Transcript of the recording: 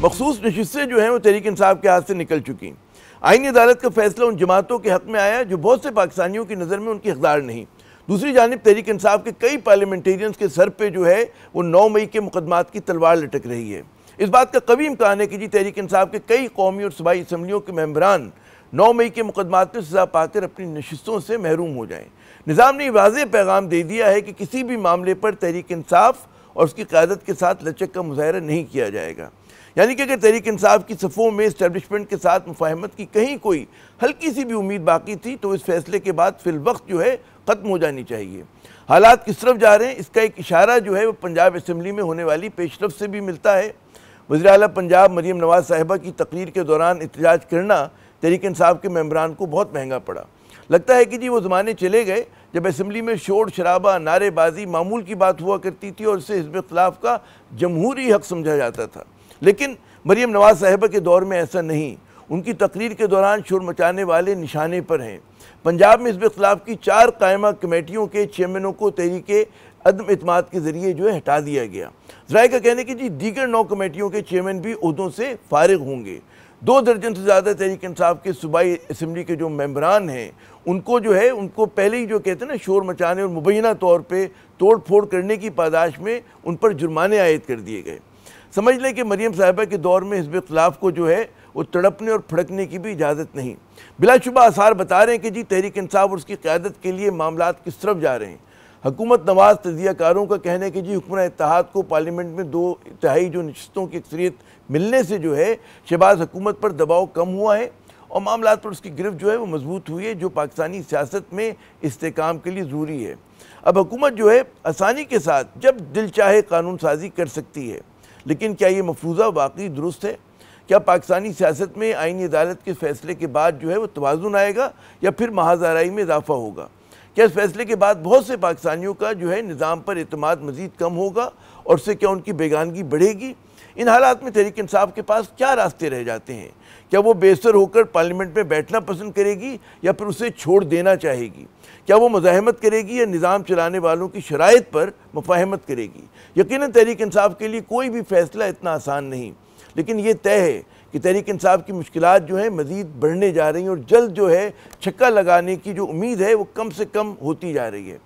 मखसूस नशिस्तें जो हैं वो तहरीक इंसाफ के हाथ से निकल चुकी। आईनी अदालत का फैसला उन जमातों के हक में आया जो बहुत से पाकिस्तानियों की नज़र में उनकी हकदार नहीं। दूसरी जानिब तहरीक इंसाफ के कई पार्लियामेंटेरियंस के सर पे जो है वो 9 मई के मुकदमात की तलवार लटक रही है। इस बात का कवी इम्कान है कि जी तहरीक इंसाफ के कई कौमी और सूबाई असम्बलियों के मेंबरान 9 मई के मुकदमात में सजा पाकर अपनी नशिस्तों से महरूम हो जाएं। निज़ाम ने वाज़ेह पैगाम दे दिया है कि किसी भी मामले पर तहरीक इंसाफ और उसकी क़यादत के साथ लचक का मुज़ाहरा नहीं किया जाएगा। यानी कि अगर तहरीक इंसाफ की सफ़ों में इस्टेब्लिशमेंट के साथ मुफाहमत की कहीं कोई हल्की सी भी उम्मीद बाकी थी तो इस फैसले के बाद फिलवक्त जो है ख़त्म हो जानी चाहिए। हालात किस तरफ जा रहे हैं इसका एक इशारा जो है वो पंजाब असम्बली में होने वाली पेशरफ से भी मिलता है। वज़ीर आला पंजाब मरीम नवाज़ साहिबा की तकरीर के दौरान एहतजाज करना तहरीक इंसाफ के मेंबरान को बहुत महंगा पड़ा। लगता है कि जी वो ज़माने चले गए जब असम्बली में शोर शराबा नारेबाजी मामूल की बात हुआ करती थी और इसे हिज़्ब इख्तिलाफ का जमहूरी हक समझा जाता था। लेकिन मरीम नवाज़ साहिबा के दौर में ऐसा नहीं। उनकी तकरीर के दौरान शोर मचाने वाले निशाने पर हैं। पंजाब में हिज़्ब इख्तिलाफ की 4 कायमा कमेटियों के चेयरमैनों को तहरीक अदम इत्माद के ज़रिए जो है हटा दिया गया। ज़राए का कहने की जी दीगर 9 कमेटियों के चेयरमैन भी ओहदों से फारिग होंगे। 2 दर्जन से ज़्यादा तहरीक इंसाफ के सूबाई असम्बली के जो मेंबरान हैं उनको जो है उनको पहले ही जो कहते हैं ना शोर मचाने और मुबैना तौर पर तोड़ फोड़ करने की पादाश में उन पर जुर्माने आयद कर दिए गए। समझ लें कि मरीम साहिबा के दौर में हिज़्ब इख्तिलाफ को जो है वो तड़पने और फड़कने की भी इजाज़त नहीं। बिलाशुबा आसार बता रहे हैं कि जी तहरीक इंसाफ और उसकी क़यादत के लिए मामलात किस तरफ जा रहे हैं। हुकूमत नवाज़ तजियाकारों का कहना है कि जी हुकूमत इत्तेहाद को पार्लियामेंट में 2/3 जो नशिस्तों की अक्सरियत मिलने से जो है शहबाज हुकूमत पर दबाव कम हुआ है और मामलात पर उसकी गिरफ्त जो है वो मजबूत हुई है जो पाकिस्तानी सियासत में इस्तेहकाम के लिए ज़रूरी है। अब हुकूमत जो है आसानी के साथ जब दिल चाहे कानून साजी कर सकती है, लेकिन क्या ये मफरूज़ा वाकई दुरुस्त है? क्या पाकिस्तानी सियासत में आईनी अदालत के फ़ैसले के बाद जो है वो तवाज़ुन आएगा या फिर महाज़ाराई में इजाफ़ा होगा? क्या इस फैसले के बाद बहुत से पाकिस्तानियों का जो है निज़ाम पर एतमाद मज़ीद कम होगा और उससे क्या उनकी बेगानगी बढ़ेगी? इन हालात में तहरीक इंसाफ के पास क्या रास्ते रह जाते हैं? क्या वो बेसर होकर पार्लियामेंट में बैठना पसंद करेगी या फिर उसे छोड़ देना चाहेगी? क्या वो मुज़ाहमत करेगी या निज़ाम चलाने वालों की शराइत पर मुफाहमत करेगी? यकीनन तहरीक इंसाफ के लिए कोई भी फ़ैसला इतना आसान नहीं, लेकिन ये तय है कि तहरीक इंसाफ की मुश्किलात जो है मज़ीद बढ़ने जा रही हैं और जल्द जो है छक्का लगाने की जो उम्मीद है वो कम से कम होती जा रही है।